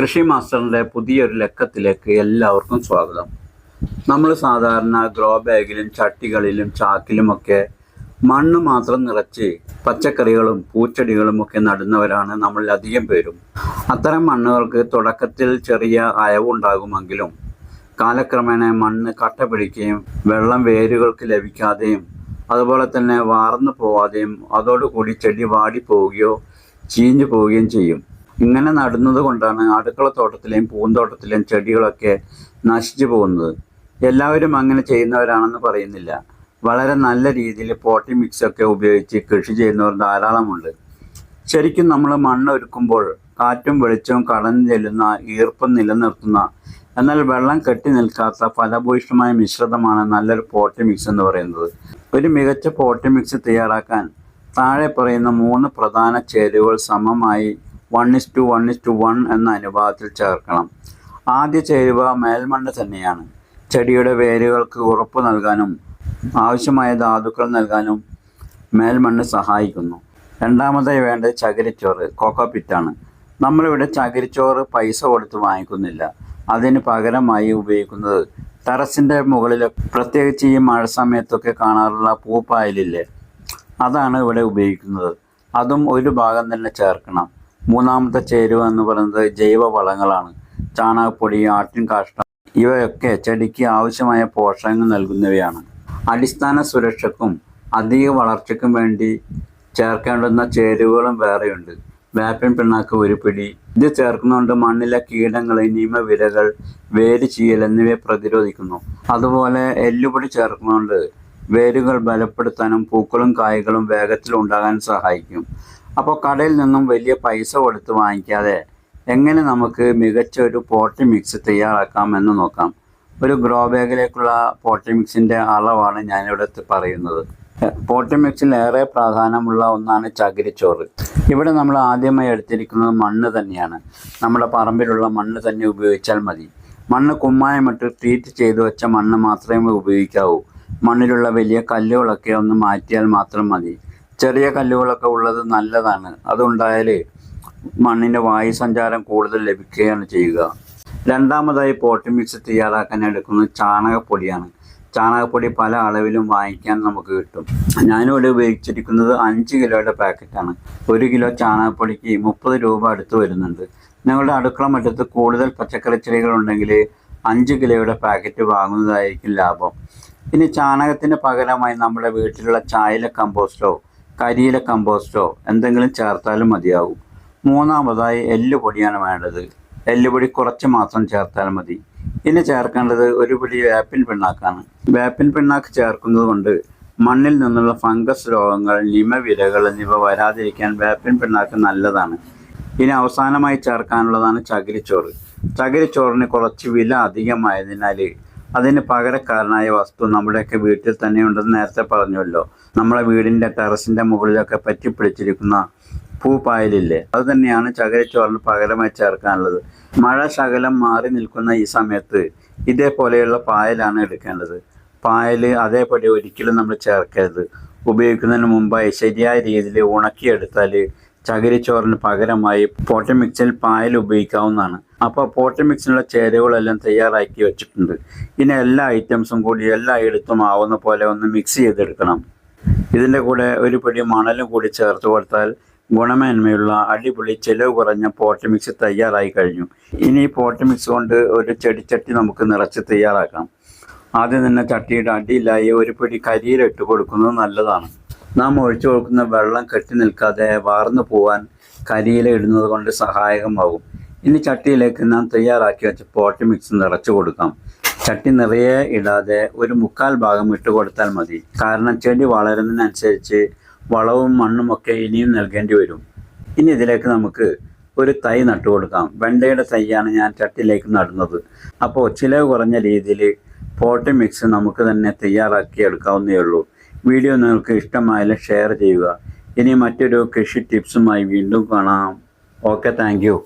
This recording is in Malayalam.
കൃഷി മാസ്റ്ററിൻ്റെ പുതിയൊരു ലക്കത്തിലേക്ക് എല്ലാവർക്കും സ്വാഗതം. നമ്മൾ സാധാരണ ഗ്രോ ബാഗിലും ചട്ടികളിലും ചാക്കിലുമൊക്കെ മണ്ണ് മാത്രം നിറച്ച് പച്ചക്കറികളും പൂച്ചെടികളും ഒക്കെ നടുന്നവരാണ് നമ്മളിൽ അധികം പേരും. അത്തരം മണ്ണുകൾക്ക് തുടക്കത്തിൽ ചെറിയ അയവുണ്ടാകുമെങ്കിലും കാലക്രമേണ മണ്ണ് കട്ട പിടിക്കുകയും വെള്ളം വേരുകൾക്ക് ലഭിക്കാതെയും അതുപോലെ തന്നെ വാർന്നു പോവാതെയും അതോടുകൂടി ചെടി വാടിപ്പോവുകയോ ചീഞ്ഞു പോവുകയും ചെയ്യും. ഇങ്ങനെ നടുന്നത് കൊണ്ടാണ് അടുക്കളത്തോട്ടത്തിലെയും പൂന്തോട്ടത്തിലെയും ചെടികളൊക്കെ നശിച്ചു പോകുന്നത്. എല്ലാവരും അങ്ങനെ ചെയ്യുന്നവരാണെന്ന് പറയുന്നില്ല. വളരെ നല്ല രീതിയിൽ പോട്ടി മിക്സൊക്കെ ഉപയോഗിച്ച് കൃഷി ചെയ്യുന്നവർ ധാരാളമുണ്ട്. ശരിക്കും നമ്മൾ മണ്ണ് ഒരുക്കുമ്പോൾ കാറ്റും വെളിച്ചവും കടന്നു ചെല്ലുന്ന ഈർപ്പം നിലനിർത്തുന്ന എന്നാൽ വെള്ളം കെട്ടി നിൽക്കാത്ത ഫലഭൂയിഷ്ഠമായ മിശ്രിതമാണ് നല്ലൊരു പോട്ടി മിക്സ് എന്ന് പറയുന്നത്. ഒരു മികച്ച പോട്ടി മിക്സ് തയ്യാറാക്കാൻ താഴെ പറയുന്ന 3 പ്രധാന ചേരുവകൾ സമമായി 1:1:1 എന്ന അനുപാതത്തിൽ ചേർക്കണം. ആദ്യ ചേരുവ മേൽമണ്ണ് തന്നെയാണ്. ചെടിയുടെ വേരുകൾക്ക് ഉറപ്പ് നൽകാനും ആവശ്യമായ ധാതുക്കൾ നൽകാനും മേൽമണ്ണ് സഹായിക്കുന്നു. രണ്ടാമതായി വേണ്ടത് ചകിരിച്ചോറ്, കോക്കോപിറ്റാണ്. നമ്മളിവിടെ ചകിരിച്ചോറ് പൈസ കൊടുത്ത് വാങ്ങിക്കുന്നില്ല. അതിന് പകരമായി ഉപയോഗിക്കുന്നത് ടെറസിൻ്റെ മുകളിൽ, പ്രത്യേകിച്ച് ഈ മഴ സമയത്തൊക്കെ കാണാറുള്ള പൂപ്പായലില്ലേ, അതാണ് ഇവിടെ ഉപയോഗിക്കുന്നത്. അതും ഒരു ഭാഗം തന്നെ ചേർക്കണം. മൂന്നാമത്തെ ചേരുവ എന്ന് പറയുന്നത് ജൈവ വളങ്ങളാണ്. ചാണകപ്പൊടി, ആട്ടിൻ കാഷ്ടം ഇവയൊക്കെ ചെടിക്ക് ആവശ്യമായ പോഷകങ്ങൾ നൽകുന്നവയാണ്. അടിസ്ഥാന സുരക്ഷയ്ക്കും അധിക വളർച്ചയ്ക്കും വേണ്ടി ചേർക്കേണ്ടുന്ന ചേരുവകളും വേറെയുണ്ട്. വേപ്പിൻ പിണ്ണാക്ക് 1 പിടി. ഇത് ചേർക്കുന്നതുകൊണ്ട് മണ്ണിലെ കീടങ്ങൾ, നിയമവിരകൾ, വേര് ചീയൽ എന്നിവയെ പ്രതിരോധിക്കുന്നു. അതുപോലെ എല്ലുപൊടി ചേർക്കുന്നതുകൊണ്ട് വേരുകൾ ബലപ്പെടുത്താനും പൂക്കളും കായ്കളും വേഗത്തിൽ ഉണ്ടാകാനും സഹായിക്കും. അപ്പോൾ കടയിൽ നിന്നും വലിയ പൈസ കൊടുത്ത് വാങ്ങിക്കാതെ എങ്ങനെ നമുക്ക് മികച്ച ഒരു പോട്ടി മിക്സ് തയ്യാറാക്കാം എന്ന് നോക്കാം. ഒരു ഗ്രോ ബാഗിലേക്കുള്ള പോട്ടി മിക്സിൻ്റെ അളവാണ് ഞാനിവിടെ പറയുന്നത്. പോട്ടി മിക്സിൽ ഏറെ പ്രാധാന്യമുള്ള ഒന്നാണ് ചകിരിച്ചോറ്. ഇവിടെ നമ്മൾ ആദ്യമായി എടുത്തിരിക്കുന്നത് മണ്ണ് തന്നെയാണ്. നമ്മുടെ പറമ്പിലുള്ള മണ്ണ് തന്നെ ഉപയോഗിച്ചാൽ മതി. മണ്ണ് കുമ്മായമിട്ട് ട്രീറ്റ് ചെയ്തു വെച്ച മണ്ണ് മാത്രമേ ഉപയോഗിക്കാവൂ. മണ്ണിലുള്ള വലിയ കല്ലുകളൊക്കെ ഒന്ന് മാറ്റിയാൽ മാത്രം മതി. ചെറിയ കല്ലുകളൊക്കെ ഉള്ളത് നല്ലതാണ്. അതുണ്ടായാൽ മണ്ണിൻ്റെ വായു സഞ്ചാരം കൂടുതൽ ലഭിക്കുകയാണ് ചെയ്യുക. രണ്ടാമതായി പോട്ടി മിക്സ് തയ്യാറാക്കാൻ എടുക്കുന്നത് ചാണകപ്പൊടിയാണ്. ചാണകപ്പൊടി പല അളവിലും വാങ്ങിക്കാൻ നമുക്ക് കിട്ടും. ഞാനിവിടെ ഉപയോഗിച്ചിരിക്കുന്നത് 5 കിലോയുടെ പാക്കറ്റാണ്. 1 കിലോ ചാണകപ്പൊടിക്ക് 30 രൂപ അടുത്ത് വരുന്നുണ്ട്. നിങ്ങളുടെ അടുക്കള മുറ്റത്ത് കൂടുതൽ പച്ചക്കറി ചെടികളുണ്ടെങ്കിൽ 5 കിലോയുടെ പാക്കറ്റ് വാങ്ങുന്നതായിരിക്കും ലാഭം. ഇനി ചാണകത്തിന് പകരമായി നമ്മുടെ വീട്ടിലുള്ള ചായയില കമ്പോസ്റ്റോ കരിയില കമ്പോസ്റ്റോ എന്തെങ്കിലും ചേർത്താലും മതിയാവും. മൂന്നാമതായി എല്ലുപൊടിയാണ് വേണ്ടത്. എല്ലുപൊടി കുറച്ച് മാത്രം ചേർത്താൽ മതി. ഇനി ചേർക്കേണ്ടത് 1 പിടി വേപ്പിൻ പിണ്ണാക്കാണ്. വേപ്പിൻ പിണ്ണാക്ക് ചേർക്കുന്നത് കൊണ്ട് മണ്ണിൽ നിന്നുള്ള ഫംഗസ് രോഗങ്ങൾ, നിമവിരകൾ എന്നിവ വരാതിരിക്കാൻ വേപ്പിൻ പിണ്ണാക്ക് നല്ലതാണ്. ഇനി അവസാനമായി ചേർക്കാനുള്ളതാണ് ചകിരിച്ചോറ്. ചകിരിച്ചോറിന് കുറച്ച് വില അധികമായതിനാൽ അതിന് പകരക്കാരനായ വസ്തു നമ്മുടെയൊക്കെ വീട്ടിൽ തന്നെ ഉണ്ടെന്ന് നേരത്തെ പറഞ്ഞല്ലോ. നമ്മളെ വീടിൻ്റെ ടെറസിൻ്റെ മുകളിലൊക്കെ പറ്റിപ്പിടിച്ചിരിക്കുന്ന പൂപ്പായലില്ലേ, അത് തന്നെയാണ് ചകിരിച്ചോറിന് പകരമായി ചേർക്കാനുള്ളത്. മഴ ശകലം മാറി നിൽക്കുന്ന ഈ സമയത്ത് ഇതേപോലെയുള്ള പായലാണ് എടുക്കേണ്ടത്. പായൽ അതേപടി ഒരിക്കലും നമ്മൾ ചേർക്കരുത്. ഉപയോഗിക്കുന്നതിന് മുമ്പായി ശരിയായ രീതിയിൽ ഉണക്കിയെടുത്താൽ ചകിരിച്ചോറിന് പകരമായി പോട്ടി മിക്സിൽ പായൽ ഉപയോഗിക്കാവുന്നതാണ്. അപ്പോൾ പോട്ടി മിക്സിനുള്ള ചേരുവകളെല്ലാം തയ്യാറാക്കി വെച്ചിട്ടുണ്ട്. ഇനി എല്ലാ ഐറ്റംസും കൂടി എല്ലായിടത്തും ആവുന്ന പോലെ ഒന്ന് മിക്സ് ചെയ്തെടുക്കണം. ഇതിൻ്റെ കൂടെ 1 പിടി മണലും കൂടി ചേർത്ത് കൊടുത്താൽ ഗുണമേന്മയുള്ള അടിപൊളി ചിലവ് കുറഞ്ഞ പോട്ടി മിക്സ് തയ്യാറായി കഴിഞ്ഞു. ഇനി ഈ പോട്ടി മിക്സ് കൊണ്ട് ഒരു ചെടിച്ചട്ടി നമുക്ക് നിറച്ച് തയ്യാറാക്കാം. ആദ്യം തന്നെ ചട്ടിയുടെ അടിയിലായി 1 പിടി കരിയില ഇട്ട് കൊടുക്കുന്നത് നല്ലതാണ്. നാം ഒഴിച്ചു കൊടുക്കുന്ന വെള്ളം കെട്ടി നിൽക്കാതെ വാർന്നു പോവാൻ കരിയില ഇടുന്നത് കൊണ്ട് സഹായകമാകും. ഇനി ചട്ടിയിലേക്ക് നാം തയ്യാറാക്കി വെച്ച പോട്ടി മിക്സ് നിറച്ചു കൊടുക്കാം. ചട്ടി നിറയെ ഇടാതെ 1/4 ഭാഗം ഇട്ട് കൊടുത്താൽ മതി. കാരണം ചെടി വളരുന്നതിനനുസരിച്ച് വളവും മണ്ണുമൊക്കെ ഇനിയും നൽകേണ്ടി വരും. ഇനി ഇതിലേക്ക് നമുക്ക് ഒരു തൈ നട്ടു കൊടുക്കാം. വെണ്ടയുടെ തൈയാണ് ഞാൻ ചട്ടിയിലേക്ക് നടുന്നത്. അപ്പോൾ ചിലവ് കുറഞ്ഞ രീതിയിൽ പോട്ടി മിക്സ് നമുക്ക് തന്നെ തയ്യാറാക്കി എടുക്കാവുന്നേ ഉള്ളൂ. വീഡിയോ നിങ്ങൾക്ക് ഇഷ്ടമായാലും ഷെയർ ചെയ്യുക. ഇനി മറ്റൊരു കൃഷി ടിപ്സുമായി വീണ്ടും കാണാം. Okay, thank you.